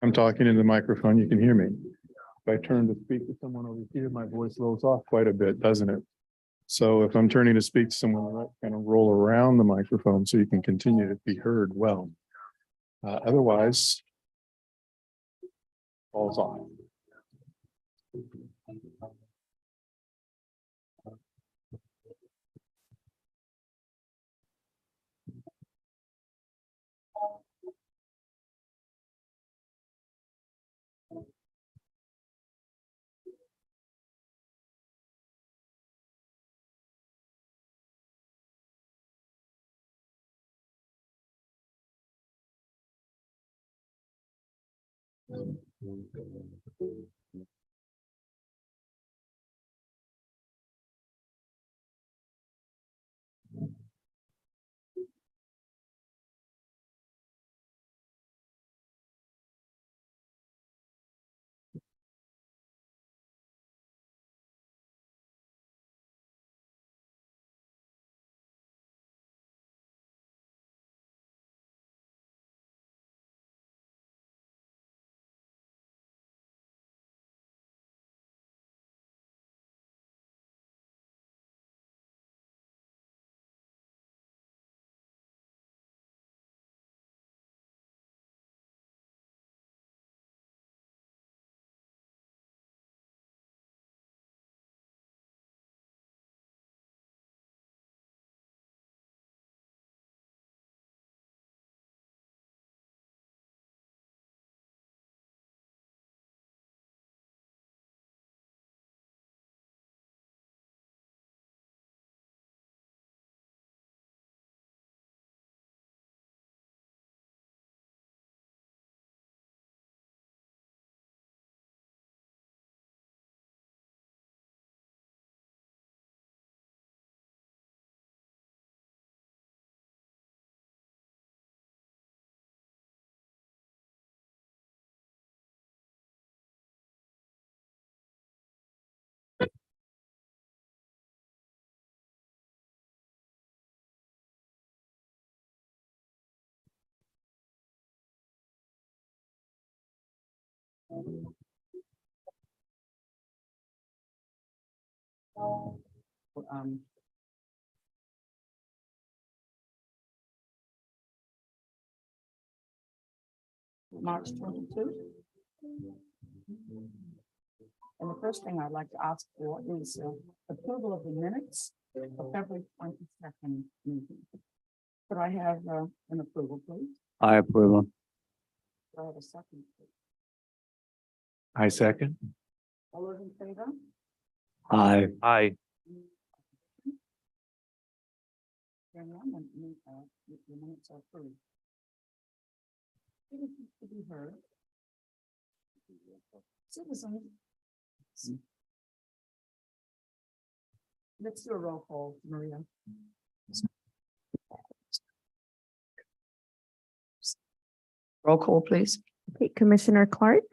I'm talking into the microphone. You can hear me. If I turn to speak to someone over here, my voice rolls off quite a bit, doesn't it? So if I'm turning to speak to someone, I kind of roll around the microphone so you can continue to be heard well. Otherwise, falls off. um, March 22. And the first thing I'd like to ask for is approval of the minutes of February 22nd meeting. Could I have an approval, please? I approve them. Do I have a second? I second. All those in favor? Aye. Aye. Hearing none, the minutes are approved. Citizens to be heard. Citizens. Let's do a roll call, Maria. Roll call, please. Okay, Commissioner Clark,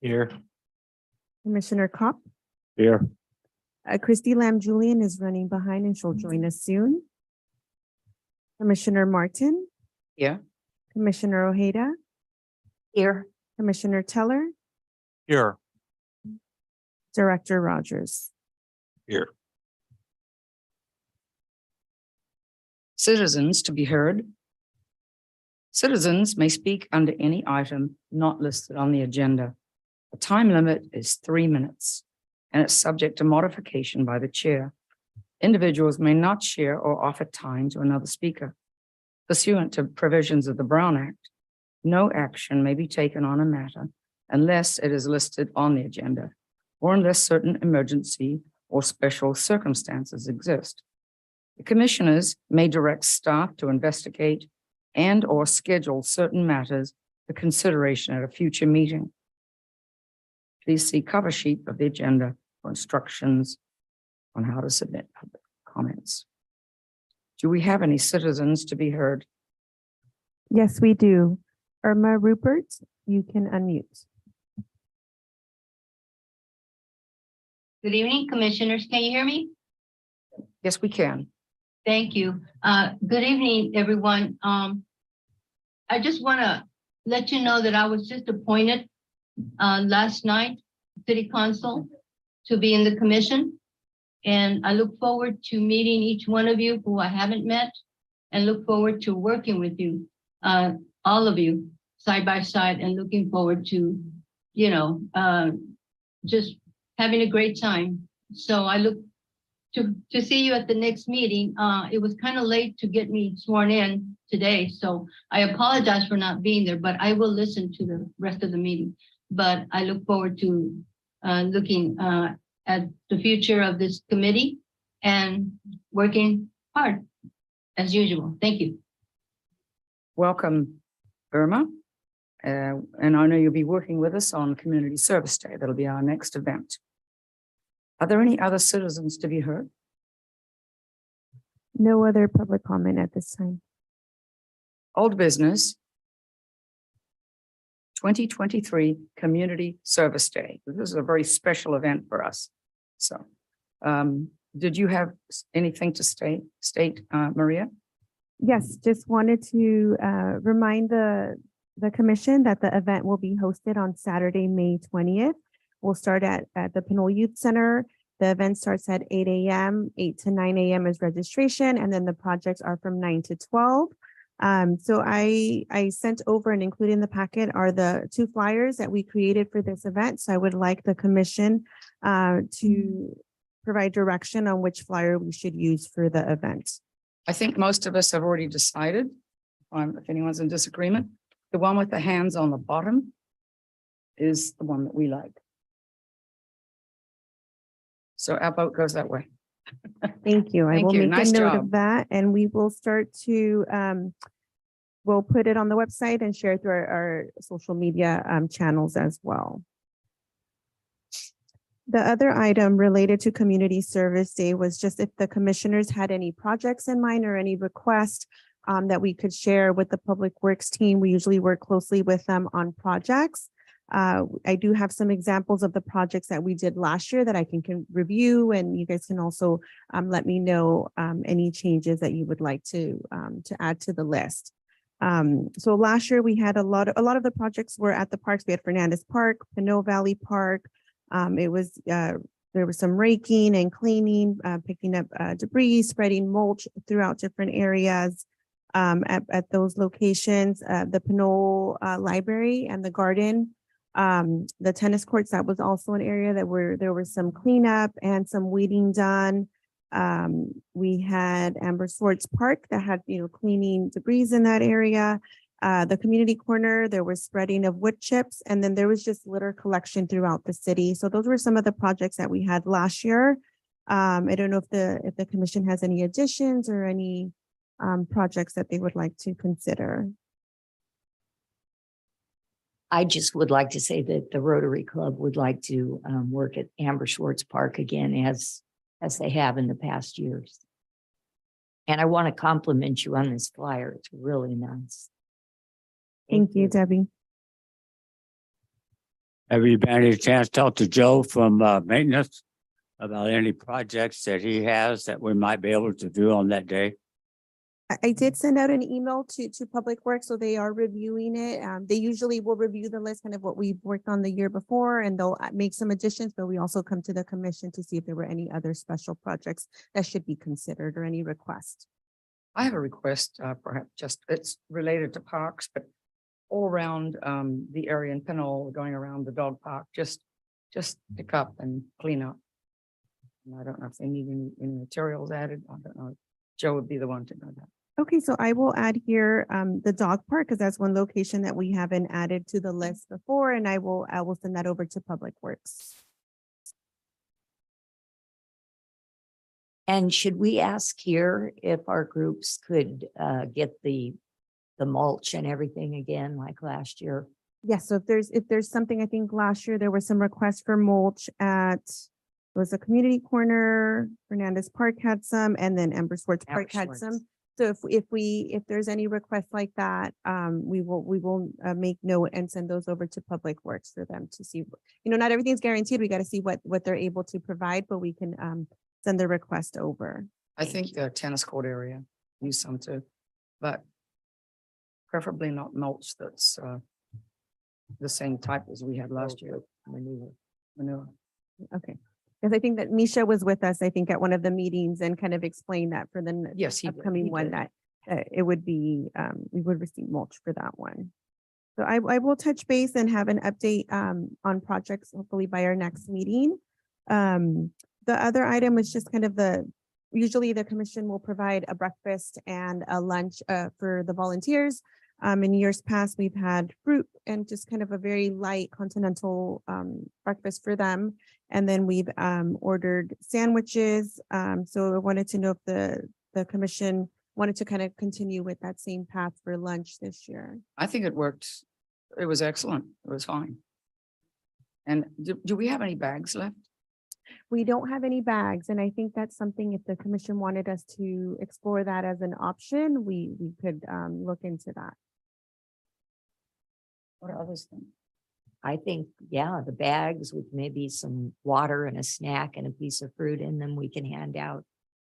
Here. Commissioner Kopp, Here. Christy Lamb Julian is running behind and she'll join us soon. Commissioner Martin, Yeah. Commissioner Ojeda, Here. Commissioner Teller, Here. Director Rogers. Here. Citizens to be heard. Citizens may speak under any item not listed on the agenda. The time limit is 3 minutes, and it's subject to modification by the chair. Individuals may not share or offer time to another speaker. Pursuant to provisions of the Brown Act, no action may be taken on a matter unless it is listed on the agenda, or unless certain emergency or special circumstances exist. The commissioners may direct staff to investigate and or schedule certain matters for consideration at a future meeting. Please see cover sheet of the agenda for instructions on how to submit public comments. Do we have any citizens to be heard? Yes, we do. Irma Rupert, you can unmute. Good evening, commissioners. Can you hear me? Yes, we can. Thank you. Good evening, everyone. I just want to let you know that I was just appointed last night, city council, to be in the commission. And I look forward to meeting each one of you who I haven't met, and look forward to working with you, all of you, side by side, and looking forward to, just having a great time. So I look to see you at the next meeting. It was kind of late to get me sworn in today, so I apologize for not being there, but I will listen to the rest of the meeting. But I look forward to looking at the future of this committee and working hard as usual. Thank you. Welcome, Irma. And I know you'll be working with us on Community Service Day. That'll be our next event. Are there any other citizens to be heard? No other public comment at this time. Old business. 2023 Community Service Day. This is a very special event for us. So, did you have anything to state, Maria? Yes, just wanted to remind the commission that the event will be hosted on Saturday, May 20th. We'll start at the Pinole Youth Center. The event starts at 8 a.m., 8 to 9 a.m. is registration, and then the projects are from 9 to 12. So I sent over and included in the packet are the 2 flyers that we created for this event. So I would like the commission to provide direction on which flyer we should use for the event. I think most of us have already decided, if anyone's in disagreement, the one with the hands on the bottom is the one that we like. So our vote goes that way. Thank you. I Thank will you. make Nice a note job. of that, and we will start to, we'll put it on the website and share it through our social media channels as well. The other item related to Community Service Day was just if the commissioners had any projects in mind or any requests that we could share with the Public Works team. We usually work closely with them on projects. I do have some examples of the projects that we did last year that I can review, and you guys can also let me know any changes that you would like to add to the list. So last year we had a lot of the projects were at the parks. We had Fernandez Park, Pinole Valley Park. There was some raking and cleaning, picking up debris, spreading mulch throughout different areas at those locations. The Pinole Library and the garden. The tennis courts, that was also an area that there was some cleanup and some weeding done. We had Amber Swartz Park that had, cleaning debris in that area. The community corner, there was spreading of wood chips, and then there was just litter collection throughout the city. So those were some of the projects that we had last year. I don't know if the commission has any additions or any projects that they would like to consider. I just would like to say that the Rotary Club would like to work at Amber Schwartz Park again as they have in the past years. And I want to compliment you on this flyer. It's really nice. Thank you, Debbie. Have you had any chance to talk to Joe from maintenance about any projects that he has that we might be able to do on that day? I did send out an email to Public Works, so they are reviewing it. They usually will review the list, kind of what we've worked on the year before, and they'll make some additions, but we also come to the commission to see if there were any other special projects that should be considered or any requests. I have a request, perhaps just, it's related to parks, but all around the area in Pinole, going around the dog park, just pick up and clean up. And I don't know if they need any materials added. I don't know. Joe would be the one to know that. Okay, so I will add here the dog park, because that's one location that we haven't added to the list before, and I will send that over to Public Works. And should we ask here if our groups could get the mulch and everything again like last year? Yes, so if there's something, I think last year there were some requests for mulch at, it was a community corner, Fernandez Park had some, and then Amber Schwartz Park Amber had some. Schwartz. So if there's any requests like that, we will make note and send those over to Public Works for them to see. Not everything's guaranteed. We got to see what they're able to provide, but we can send the request over. I think the tennis court area use some too, but preferably not mulch that's the same type as we had last year. Manure. Okay. Because I think that Misha was with us, I think, at one of the meetings and kind of explained that for the Yes, he did. upcoming He one did. that it would be, we would receive mulch for that one. So I will touch base and have an update on projects hopefully by our next meeting. The other item was just kind of usually the commission will provide a breakfast and a lunch for the volunteers. In years past, we've had fruit and just kind of a very light continental breakfast for them. And then we've ordered sandwiches. So I wanted to know if the commission wanted to kind of continue with that same path for lunch this year. I think it worked. It was excellent. It was fine. And do we have any bags left? We don't have any bags, and I think that's something, if the commission wanted us to explore that as an option, we could look into that. What are others think? I think, yeah, the bags with maybe some water and a snack and a piece of fruit in them we can hand out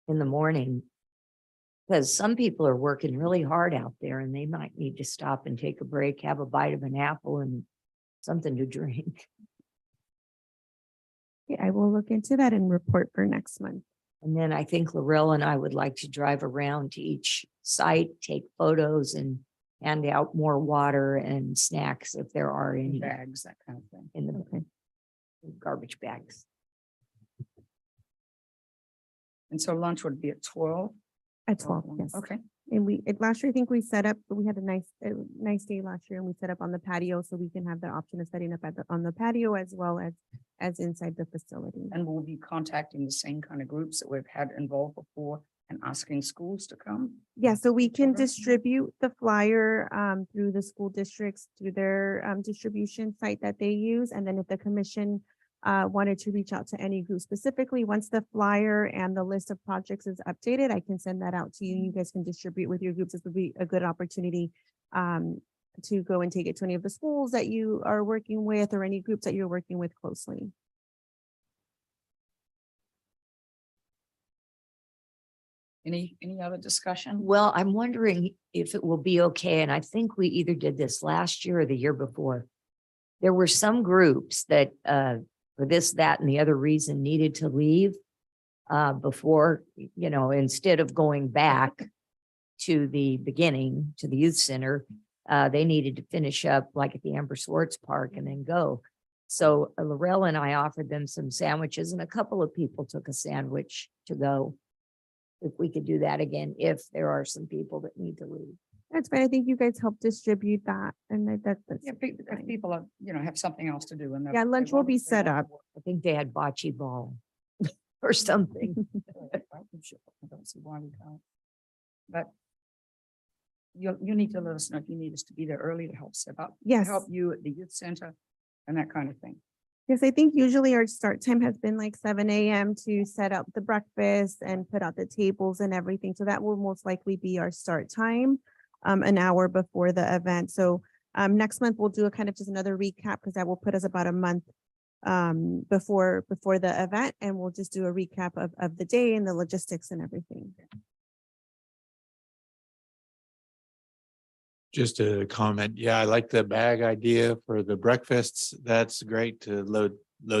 in the morning. Because some people are working really hard out there and they might need to stop and take a break, have a bite of an apple and something to drink. Yeah, I will look into that and report for next month. And then I think Laurel and I would like to drive around to each site, take photos and hand out more water and snacks if there are any Bags, that kind of thing. in the Okay. garbage bags. And so lunch would be at 12? At 12, yes. Okay. And last year, I think we set up, we had a nice day last year, and we set up on the patio, so we can have the option of setting up on the patio as well as inside the facility. And we'll be contacting the same kind of groups that we've had involved before and asking schools to come. Yeah, so we can Children. distribute the flyer through the school districts, through their distribution site that they use. And then if the commission wanted to reach out to any group specifically, once the flyer and the list of projects is updated, I can send that out to you. You guys can distribute with your groups. This would be a good opportunity to go and take it to any of the schools that you are working with or any groups that you're working with closely. Any other discussion? Well, I'm wondering if it will be okay, and I think we either did this last year or the year before. There were some groups that for this, that, and the other reason needed to leave before, instead of going back to the beginning, to the youth center, they needed to finish up like at the Amber Schwartz Park and then go. So Laurel and I offered them some sandwiches and a couple of people took a sandwich to go. If we could do that again, if there are some people that need to leave. That's fine. I think you guys helped distribute that and that's. Yeah, because fine. people are, have something else to do and. Yeah, lunch will be set up. I think they had bocce ball or something. I don't see why we can't. But you need to let us know if you need us to be there early to help set up. to Yes. Help you at the youth center and that kind of thing. Yes, I think usually our start time has been like 7 a.m. to set up the breakfast and put out the tables and everything. So that will most likely be our start time, an hour before the event. So next month we'll do a kind of just another recap because that will put us about a month before the event, and we'll just do a recap of the day and the logistics and everything. Just a comment. Yeah, I like the bag idea for the breakfasts. That's great to load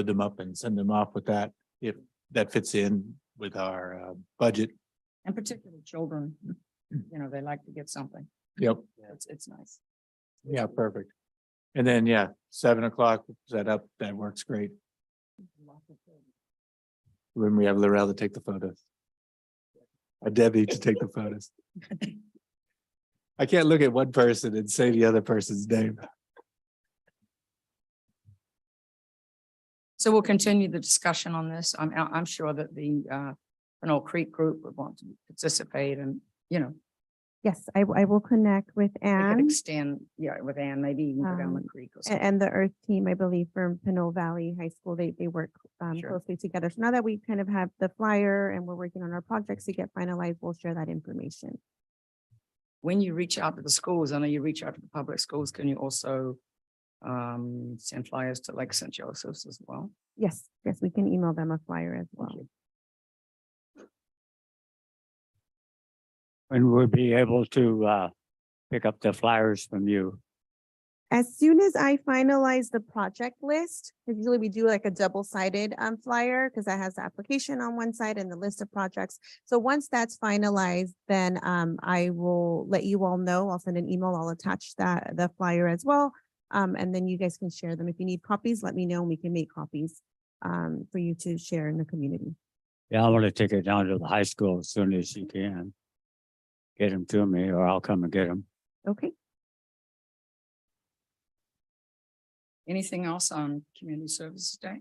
them up and send them off with that. If that fits in with our budget. And particularly children, they like to get something. Yep. It's nice. Yeah, perfect. And then, yeah, 7 o'clock set up. That works great. When we have Lorel to take the photos. Debbie to take the photos. I can't look at one person and say the other person's name. So we'll continue the discussion on this. I'm sure that the Pinole Creek group would want to participate and, Yes, I will connect with they could Anne extend, with Ann, maybe even go down the creek or something. and the Earth team, I believe, from Pinole Valley High School. They work Sure. closely together. So now that we kind of have the flyer and we're working on our projects to get finalized, we'll share that information. When you reach out to the schools, I know you reach out to the public schools, can you also send flyers to Lake St. Joseph's as well? Yes, we can email them a flyer as well. you. And we'll be able to pick up the flyers from you. As soon as I finalize the project list, 'cause usually we do like a double-sided flyer because that has the application on one side and the list of projects. So once that's finalized, then I will let you all know. I'll send an email. I'll attach the flyer as well. And then you guys can share them. If you need copies, let me know and we can make copies for you to share in the community. Yeah, I want to take it down to the high school as soon as you can. Get them to me or I'll come and get them. Okay. Anything else on Community Services Day?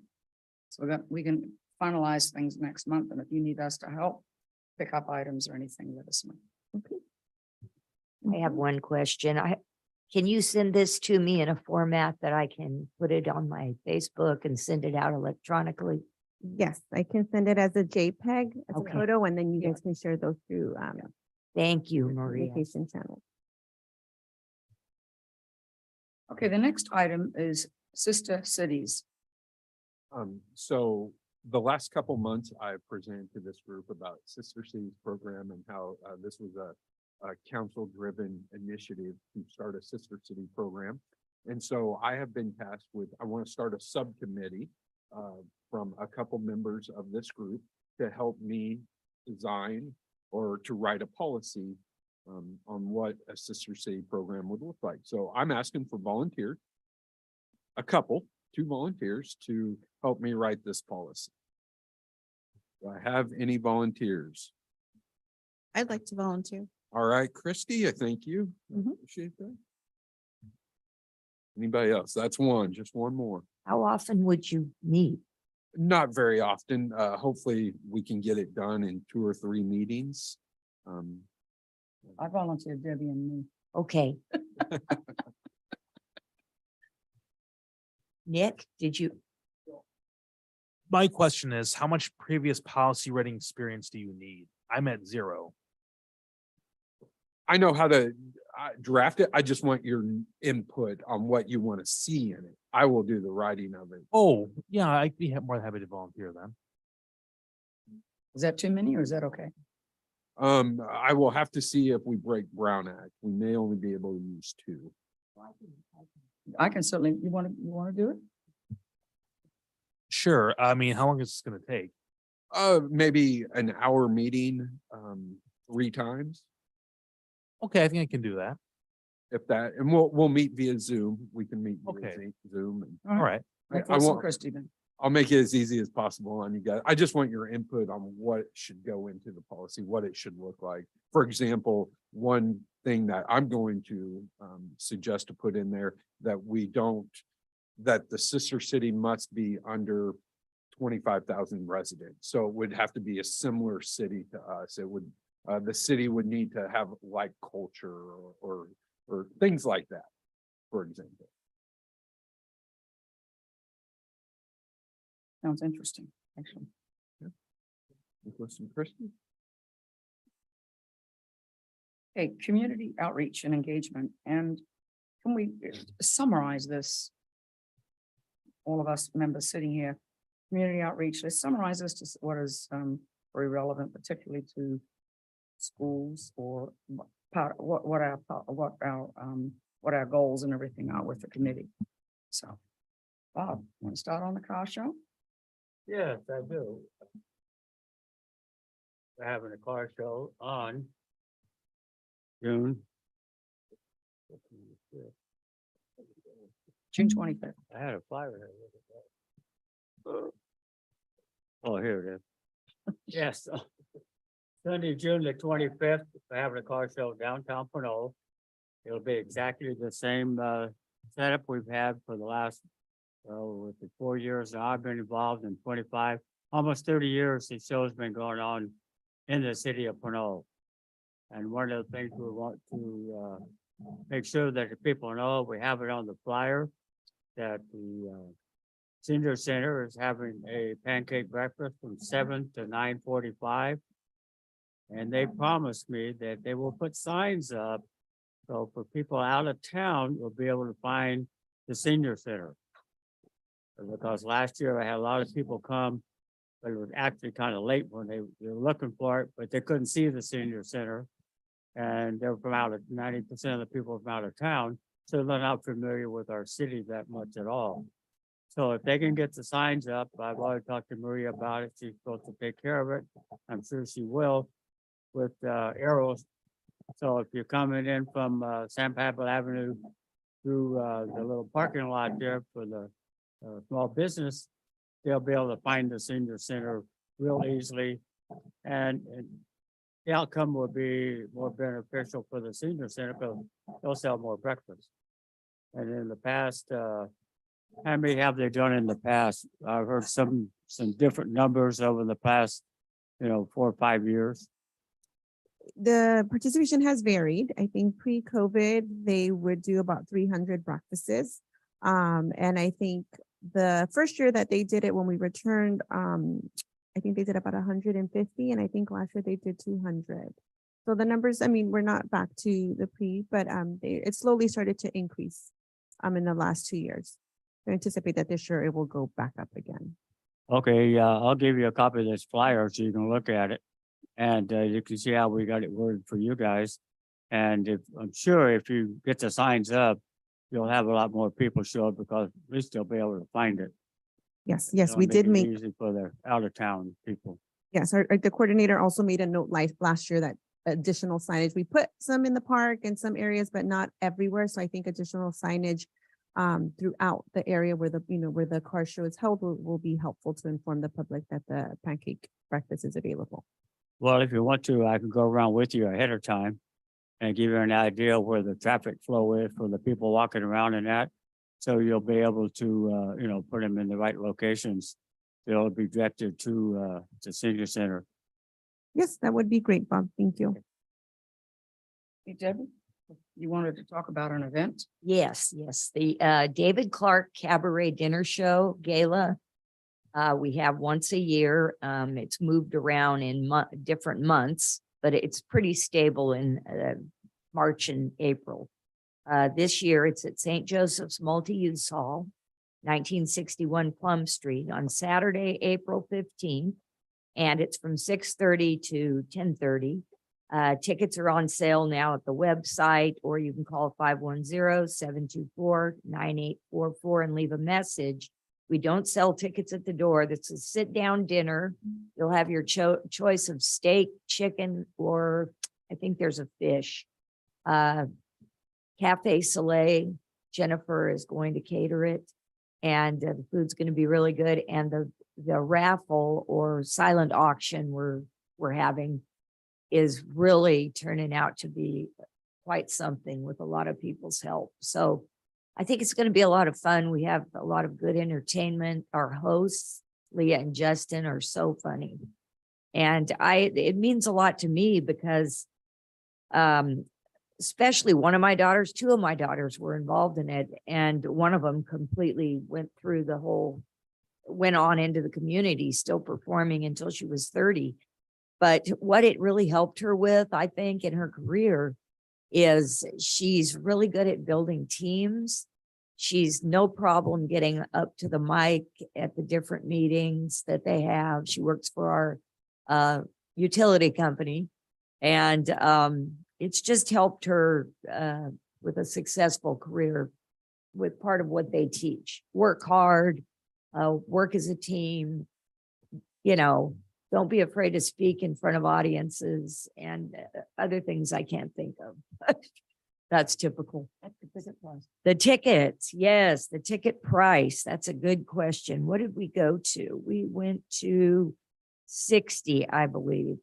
So that we can finalize things next month, and if you need us to help pick up items or anything, let us know. Okay. I have one question. Can you send this to me in a format that I can put it on my Facebook and send it out electronically? Yes, I can send it as a JPEG, as a Okay. photo, and then you Yeah. guys can share those through Thank you, Maria. communication channel. Okay, the next item is Sister Cities. So the last couple months, I've presented to this group about Sister Cities program and how this was a council-driven initiative to start a Sister City program. And so I have been tasked with, I want to start a subcommittee from a couple members of this group to help me design or to write a policy on what a Sister City program would look like. So I'm asking for volunteers, two volunteers to help me write this policy. Do I have any volunteers? I'd like to volunteer. All right, Christy, I thank you. Mhm. Appreciate that. Anybody else? That's one, just one more. How often would you meet? Not very often. Hopefully we can get it done in 2 or 3 meetings. I volunteered Debbie and me. Okay. Nick, did you? My question is, how much previous policy writing experience do you need? I'm at 0. I know how to draft it. I just want your input on what you want to see in it. I will do the writing of it. Oh, yeah, I'd be more than happy to volunteer then. Is that too many or is that okay? I will have to see if we break Brown Act. We may only be able to use 2. I can certainly, you want to do it? Sure. I mean, how long is this gonna take? Maybe an hour meeting, 3 times, Okay, I think I can do that. if that, and we'll meet via Zoom. We can meet via Okay. Zoom. And All right. Let's I listen to won't, Christie then. I'll make it as easy as possible on you guys. I just want your input on what should go into the policy, what it should look like. For example, one thing that I'm going to suggest to put in there, that we don't, that the sister city must be under 25,000 residents. So it would have to be a similar city to us. It would, the city would need to have like culture or things like that, for example. Sounds interesting, actually. Listen, Kristen? Okay, community outreach and engagement, and can we summarize this? All of us members sitting here, community outreach, let's summarize this to what is very relevant, particularly to schools, or what our goals and everything are with the committee. So, Bob, want to start on the car show? Yes, I do. We're having a car show on June. June 25th. I had a flyer here. Oh, here it is. Yes. Sunday, June the 25th, we're having a car show downtown Pinole. It'll be exactly the same setup we've had for the last, with the 4 years that I've been involved, in 25, almost 30 years, the show's been going on in the city of Pinole. And one of the things we want to make sure that the people know, we have it on the flyer, that the senior center is having a pancake breakfast from 7 to 9:45. And they promised me that they will put signs up, so for people out of town, will be able to find the senior center. Because last year I had a lot of people come, but it was actually kind of late when they were looking for it, but they couldn't see the senior center. And they're from 90% of the people from out of town, so they're not familiar with our city that much at all. So if they can get the signs up, I've already talked to Maria about it. She's supposed to take care of it. I'm sure she will, with arrows. So if you're coming in from San Pablo Avenue through the little parking lot there for the small business, they'll be able to find the senior center real easily. And the outcome will be more beneficial for the senior center, because they'll sell more breakfast. And in the past, how many have they done in the past? I've heard some different numbers over the past, 4 or 5 years. The participation has varied. I think pre-COVID, they would do about 300 breakfasts. And I think the first year that they did it, when we returned, I think they did about 150, and I think last year they did 200. So the numbers, I mean, we're not back to the pre, but it slowly started to increase in the last 2 years. I anticipate that this year it will go back up again. Okay, I'll give you a copy of this flyer so you can look at it. And you can see how we got it worded for you guys. And I'm sure if you get the signs up, you'll have a lot more people show up, because at least they'll be able to find it. Yes, It'll we did it make, easy for the out of town people. yes, the coordinator also made a note last year that additional signage, we put some in the park and some areas, but not everywhere. So I think additional signage throughout the area where where the car show is held will be helpful to inform the public that the pancake breakfast is available. Well, if you want to, I can go around with you ahead of time and give you an idea where the traffic flow is for the people walking around and that. So you'll be able to, put them in the right locations. They'll be directed to the senior center. Yes, that would be great, Bob. Thank you. Hey, Debbie, you wanted to talk about an event? Yes, the David Clark Cabaret Dinner Show Gala. We have once a year. It's moved around in different months, but it's pretty stable in March and April. This year it's at St. Joseph's Multi-Use Hall, 1961 Plum Street, on Saturday, April 15th. And it's from 6:30 to 10:30. Tickets are on sale now at the website, or you can call 510-724-9844 and leave a message. We don't sell tickets at the door. This is a sit-down dinner. You'll have your choice of steak, chicken, or I think there's a fish. Cafe Soleil, Jennifer is going to cater it, and the food's going to be really good. And the raffle or silent auction we're having is really turning out to be quite something with a lot of people's help. So I think it's going to be a lot of fun. We have a lot of good entertainment. Our hosts, Leah and Justin, are so funny. And it means a lot to me because especially one of my daughters, two of my daughters were involved in it. And one of them completely went on into the community, still performing until she was 30. But what it really helped her with, I think, in her career is she's really good at building teams. She's no problem getting up to the mic at the different meetings that they have. She works for our utility company. And it's just helped her with a successful career with part of what they teach. Work hard, work as a team, don't be afraid to speak in front of audiences and other things I can't think of. That's typical. The tickets, yes, the ticket price. That's a good question. What did we go to? We went to 60, I believe.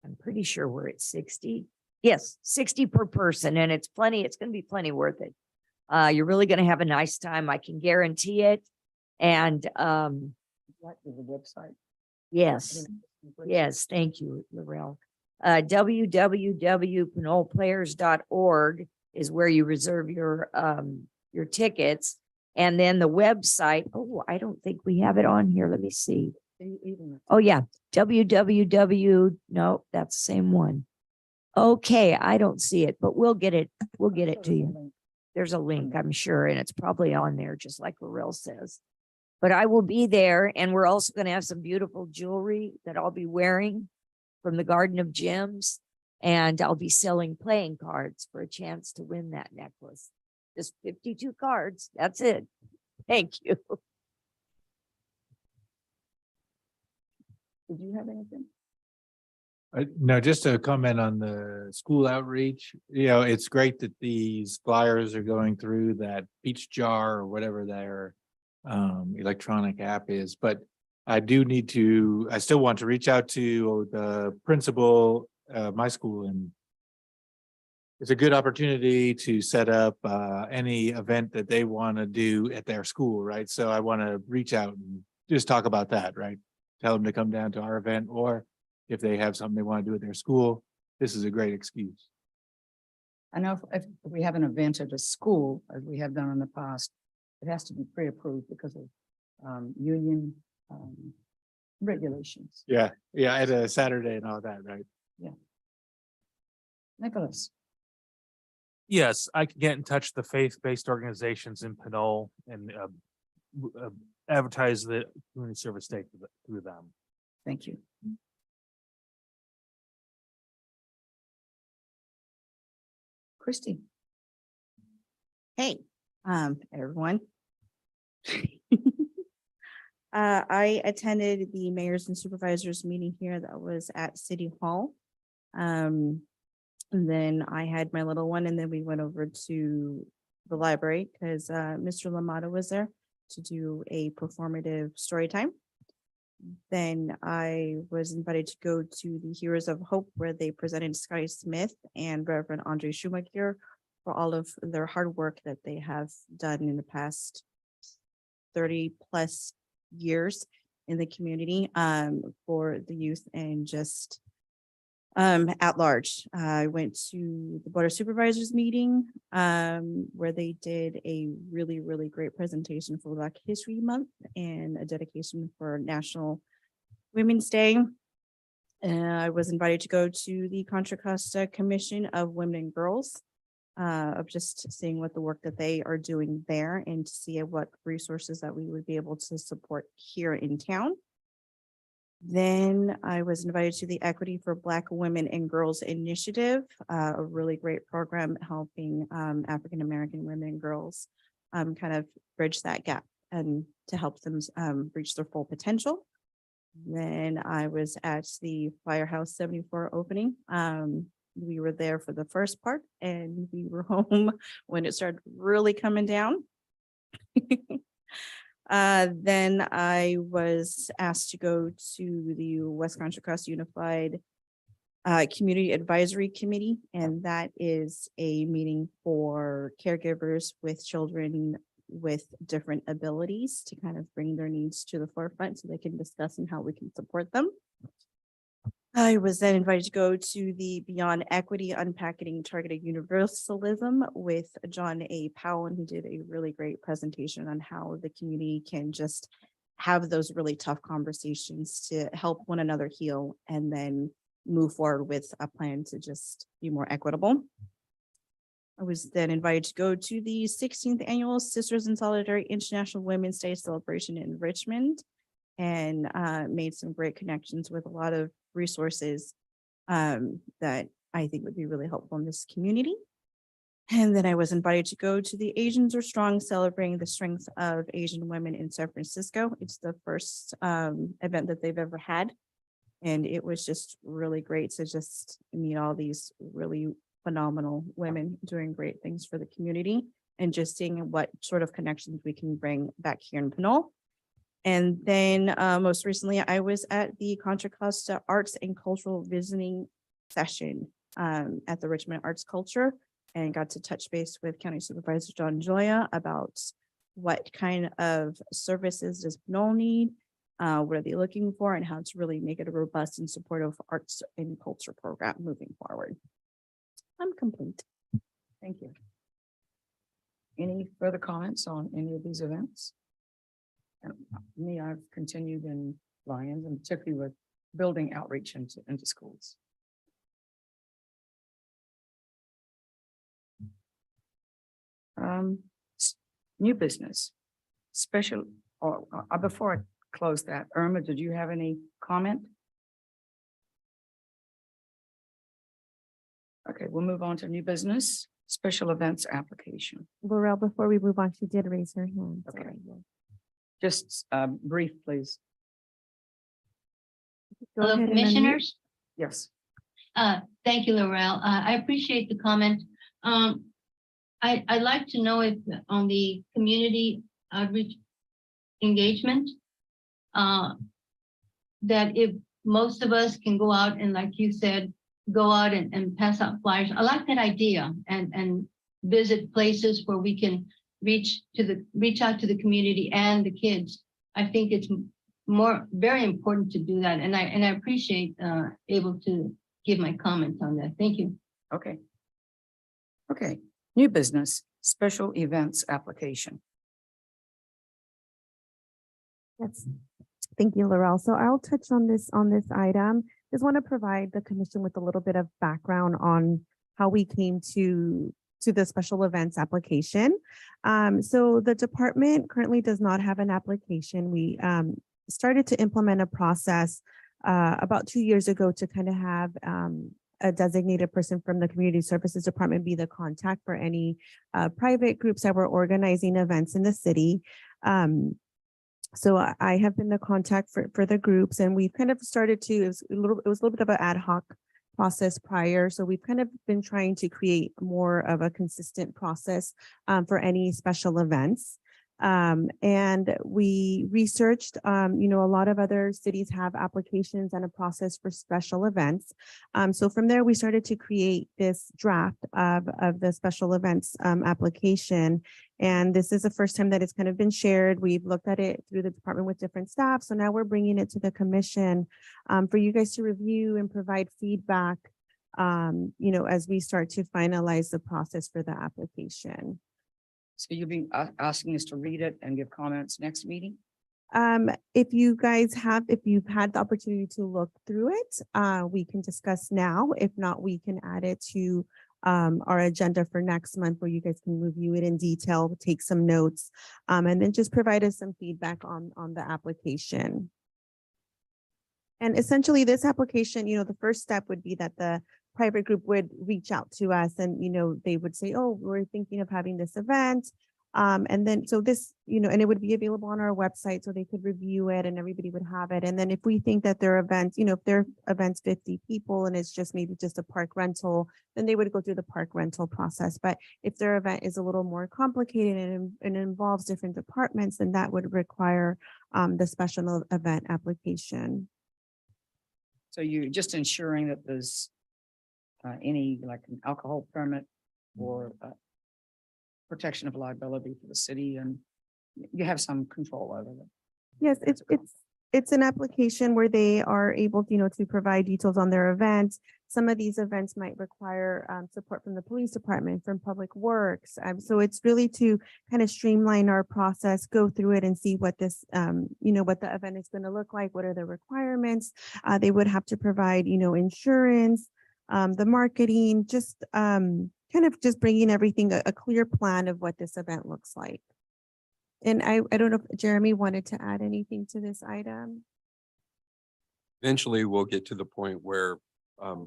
I'm pretty sure we're at 60. Yes, 60 per person, and it's plenty. It's going to be plenty worth it. You're really going to have a nice time. I can guarantee it. And What is the website? yes, yes, thank you, Laurel. www.pinoleplayers.org is where you reserve your tickets. And then the website, oh, I don't think we have it on here. Let me see. Oh, yeah, no, that's the same one. Okay, I don't see it, but we'll get it. We'll get it to you. There's a link, I'm sure, and it's probably on there, just like Laurel says. But I will be there, and we're also going to have some beautiful jewelry that I'll be wearing from the Garden of Gems, and I'll be selling playing cards for a chance to win that necklace. Just 52 cards. That's it. Thank you. Did you have anything? No, just to comment on the school outreach, it's great that these flyers are going through that peach jar or whatever their electronic app is, but I still want to reach out to the principal, my school, and it's a good opportunity to set up any event that they want to do at their school, right? So I want to reach out and just talk about that, right? Tell them to come down to our event, or if they have something they want to do at their school, this is a great excuse. I know if we have an event at a school, as we have done in the past, it has to be pre-approved because of union regulations. Yeah, at a Saturday and all that, right? Nicholas, Yes, I can get in touch with the faith-based organizations in Pinole and advertise the community service day through them. thank you. Christy, Hey, everyone. I attended the mayors and supervisors meeting here that was at City Hall. And then I had my little one, and then we went over to the library because Mr. Lamata was there to do a performative story time. Then I was invited to go to the Heroes of Hope, where they presented Scotty Smith and Reverend Andre Schumacher for all of their hard work that they have done in the past 30 plus years in the community for the youth and just at large. I went to the Board of Supervisors meeting where they did a really, really great presentation for Black History Month and a dedication for National Women's Day. I was invited to go to the Contra Costa Commission of Women and Girls, of just seeing what the work that they are doing there and to see what resources that we would be able to support here in town. Then I was invited to the Equity for Black Women and Girls Initiative, a really great program helping African-American women and girls kind of bridge that gap and to help them reach their full potential. Then I was at the Firehouse 74 opening. We were there for the first part and we were home when it started really coming down. Then I was asked to go to the West Contra Costa Unified Community Advisory Committee, and that is a meeting for caregivers with children with different abilities to kind of bring their needs to the forefront so they can discuss and how we can support them. I was then invited to go to the Beyond Equity Unpacking Targeted Universalism with John A. Powell, and he did a really great presentation on how the community can just have those really tough conversations to help one another heal and then move forward with a plan to just be more equitable. I was then invited to go to the 16th Annual Sisters in Solidarity International Women's Day celebration in Richmond and made some great connections with a lot of resources that I think would be really helpful in this community. And then I was invited to go to the Asians Are Strong, celebrating the strength of Asian women in San Francisco. It's the first event that they've ever had. And it was just really great to just meet all these really phenomenal women doing great things for the community and just seeing what sort of connections we can bring back here in Pinole. And then most recently, I was at the Contra Costa Arts and Cultural Visiting session at the Richmond Arts Culture and got to touch base with County Supervisor John Joya about what kind of services does Pinole need, what are they looking for, and how to really make it a robust and supportive arts and culture program moving forward. I'm complete. Thank you. Any further comments on any of these events? And me, I've continued in Lions and particularly with building outreach into schools. New business, special, or before I close that, Irma, did you have any comment? Okay, we'll move on to new business, special events application. Laurel, before we move on, she did raise her hand. Okay. Sorry. Just brief, please. Go Hello, ahead and unmute. commissioners. Yes. Thank you, Laurel. I appreciate the comment. I'd like to know if on the community outreach engagement, that if most of us can go out and, like you said, go out and pass out flyers. I like that idea and visit places where we can reach out to the community and the kids. I think it's very important to do that. And I appreciate able to give my comments on that. Thank you. Okay. Okay, new business, special events application. Yes. Thank you, Laurel. So I'll touch on this item. Just want to provide the commission with a little bit of background on how we came to the special events application. So the department currently does not have an application. We started to implement a process about 2 years ago to kind of have a designated person from the community services department be the contact for any private groups that were organizing events in the city. So I have been the contact for the groups, and we've kind of started to, it was a little bit of an ad hoc process prior. So we've kind of been trying to create more of a consistent process for any special events. And we researched, a lot of other cities have applications and a process for special events. So from there, we started to create this draft of the special events application. And this is the first time that it's kind of been shared. We've looked at it through the department with different staff. So now we're bringing it to the commission for you guys to review and provide feedback, as we start to finalize the process for the application. So you'll be asking us to read it and give comments next meeting? If you've had the opportunity to look through it, we can discuss now. If not, we can add it to our agenda for next month where you guys can review it in detail, take some notes, and then just provide us some feedback on the application. And essentially this application, the first step would be that the private group would reach out to us and, they would say, oh, we're thinking of having this event. And then, so this, and it would be available on our website so they could review it and everybody would have it. And then if we think that their events, if their event's 50 people and it's just maybe just a park rental, then they would go through the park rental process. But if their event is a little more complicated and involves different departments, then that would require the special event application. So you're just ensuring that there's any like an alcohol permit or protection of liability for the city, and you have some control over it. Yes, it's an application where they are able, to provide details on their event. Some of these events might require support from the police department, from Public Works. So it's really to kind of streamline our process, go through it and see what this, what the event is going to look like. What are the requirements? They would have to provide, insurance, the marketing, just kind of just bringing everything, a clear plan of what this event looks like. And I don't know if Jeremy wanted to add anything to this item. Eventually, we'll get to the point where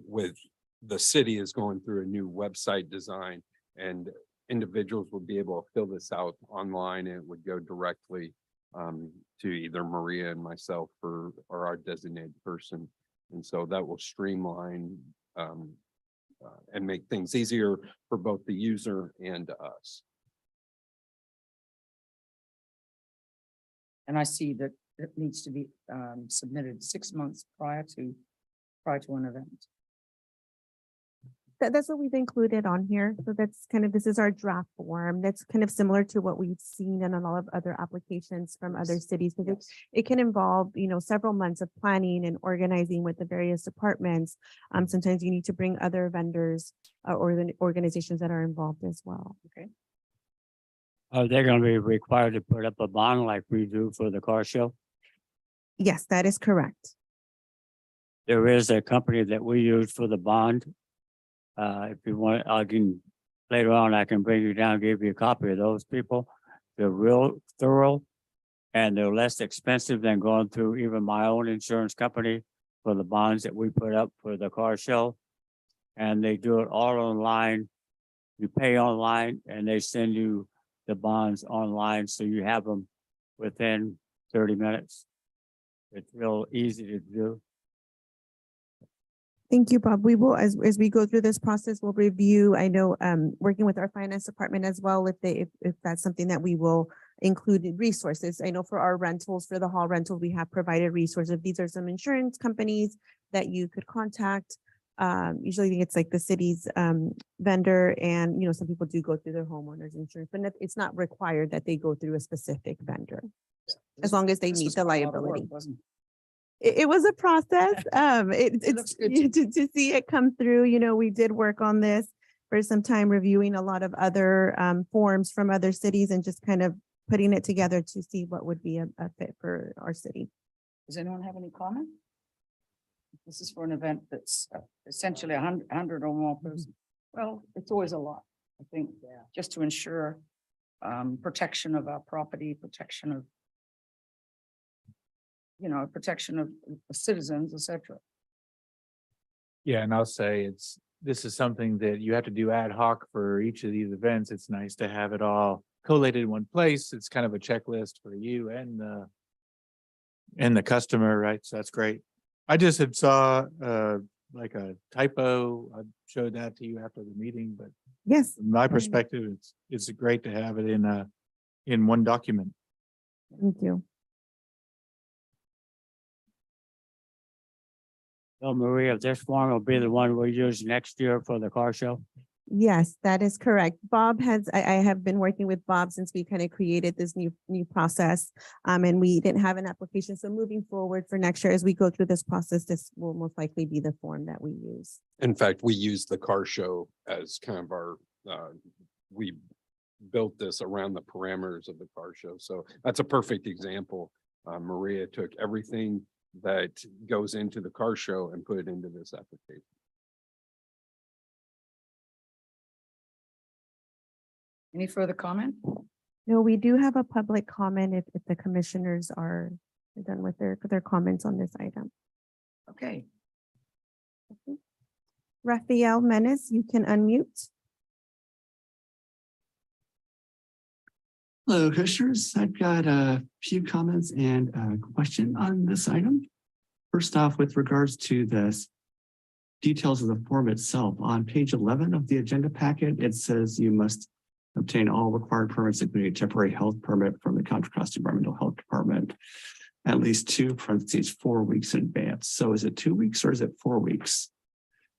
with the city is going through a new website design, and individuals will be able to fill this out online, and it would go directly to either Maria and myself or our designated person. And so that will streamline and make things easier for both the user and us. And I see that it needs to be submitted 6 months prior to an event. That's what we've included on here. So that's kind of, this is our draft form. That's kind of similar to what we've seen in a lot of other applications from other cities. Because it can involve, several months of planning and organizing with the various departments. Sometimes you need to bring other vendors or the organizations that are involved as well. Okay. Are they gonna be required to put up a bond like we do for the car show? Yes, that is correct. There is a company that we use for the bond. If you want, later on, I can bring you down, give you a copy of those people. They're real thorough and they're less expensive than going through even my own insurance company for the bonds that we put up for the car show. And they do it all online. You pay online and they send you the bonds online, so you have them within 30 minutes. It's real easy to do. Thank you, Bob. We will, as we go through this process, we'll review, I know, working with our finance department as well, if that's something that we will include in resources. I know for our rentals, for the hall rentals, we have provided resources. These are some insurance companies that you could contact. Usually it's like the city's vendor, and some people do go through their homeowners insurance, but it's not required that they go through a specific vendor, as long as they meet the liability. It was a process. It's looks good to see it come through. We did work on this for some time, reviewing a lot of other forms from other cities and just kind of putting it together to see what would be a fit for our city. Does anyone have any comment? This is for an event that's essentially 100 or more persons. Well, it's always a lot, I think, just to ensure protection of our property, protection of citizens, etc. Yeah, and I'll say this is something that you have to do ad hoc for each of these events. It's nice to have it all collated in one place. It's kind of a checklist for you and the customer, right? So that's great. I just had saw like a typo. I showed that to you after the meeting, but Yes. from my perspective, it's great to have it in one document. Thank you. So Maria, this form will be the one we use next year for the car show. Yes, that is correct. Bob I have been working with Bob since we kind of created this new process. And we didn't have an application. So moving forward for next year, as we go through this process, this will most likely be the form that we use. In fact, we use the car show as kind of our, we built this around the parameters of the car show. So that's a perfect example. Maria took everything that goes into the car show and put it into this application. Any further comment? No, we do have a public comment if the commissioners are done with their comments on this item. Okay. Rafael Menace, you can unmute. Hello, Commissioners. I've got a few comments and a question on this item. First off, with regards to the details of the form itself, on page 11 of the agenda packet, it says you must obtain all required permits, including a temporary health permit from the Contra Costa Environmental Health Department. at least 2 (4 weeks) in advance. So is it 2 weeks or is it 4 weeks?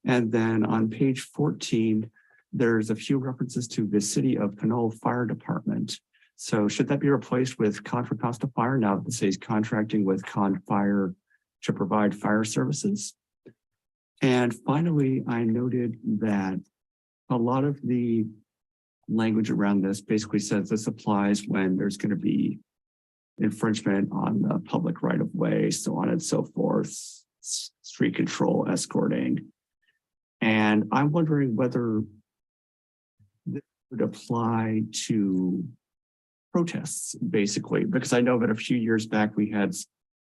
And then on page 14, there's a few references to the City of Pinole Fire Department. So should that be replaced with Contra Costa Fire now that the city's contracting with Con Fire to provide fire services? And finally, I noted that a lot of the language around this basically says this applies when there's going to be infringement on the public right of way, so on and so forth, street control, escorting. And I'm wondering whether this would apply to protests, basically, because I know that a few years back we had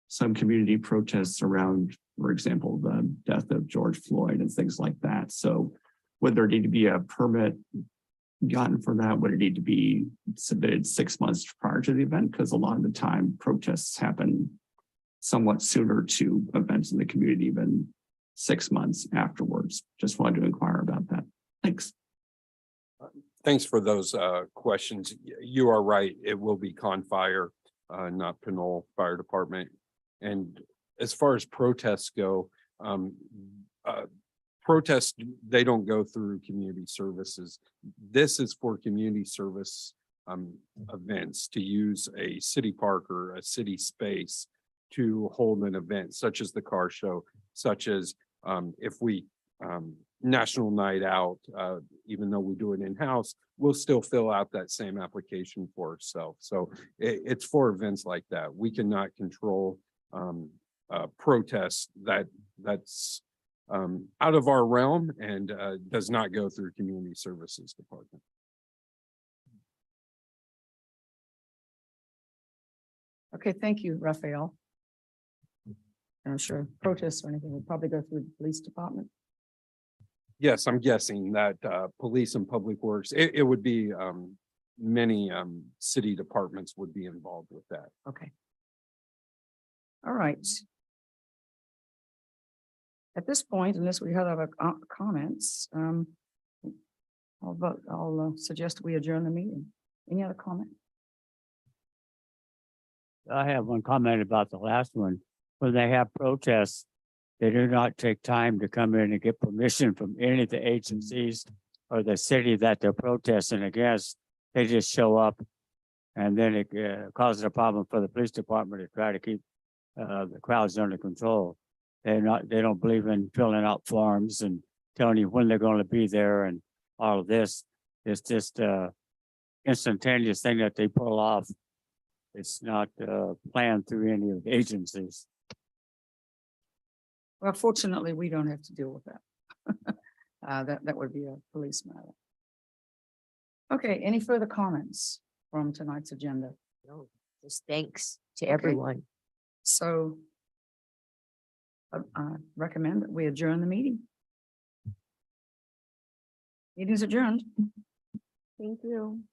some community protests around, for example, the death of George Floyd and things like that. So would there need to be a permit gotten for that? Would it need to be submitted 6 months prior to the event? Because a lot of the time protests happen somewhat sooner to events in the community than 6 months afterwards. Just wanted to inquire about that. Thanks. Thanks for those questions. You are right. It will be Con Fire, not Pinole Fire Department. And as far as protests go, protests, they don't go through community services. This is for community service events, to use a city park or a city space to hold an event such as the car show, such as if we National Night Out, even though we do it in-house, we'll still fill out that same application for ourselves. So it's for events like that. We cannot control protests. That's out of our realm and does not go through Community Services Department. Okay, thank you, Raphael. I'm sure protests or anything would probably go through the police department. Yes, I'm guessing that police and public works, it would be many city departments would be involved with that. Okay. All right. At this point, unless we have other comments, I'll suggest we adjourn the meeting. Any other comment? I have one comment about the last one. When they have protests, they do not take time to come in and get permission from any of the agencies or the city that they're protesting against. They just show up, and then it causes a problem for the police department to try to keep the crowds under control. They don't believe in filling out forms and telling you when they're going to be there and all of this. It's just instantaneous thing that they pull off. It's not planned through any of the agencies. Well, fortunately, we don't have to deal with that. That would be a police matter. Okay, any further comments from tonight's agenda? No, just thanks to Okay. everyone. So I recommend that we adjourn the meeting. Meeting's adjourned. Thank you.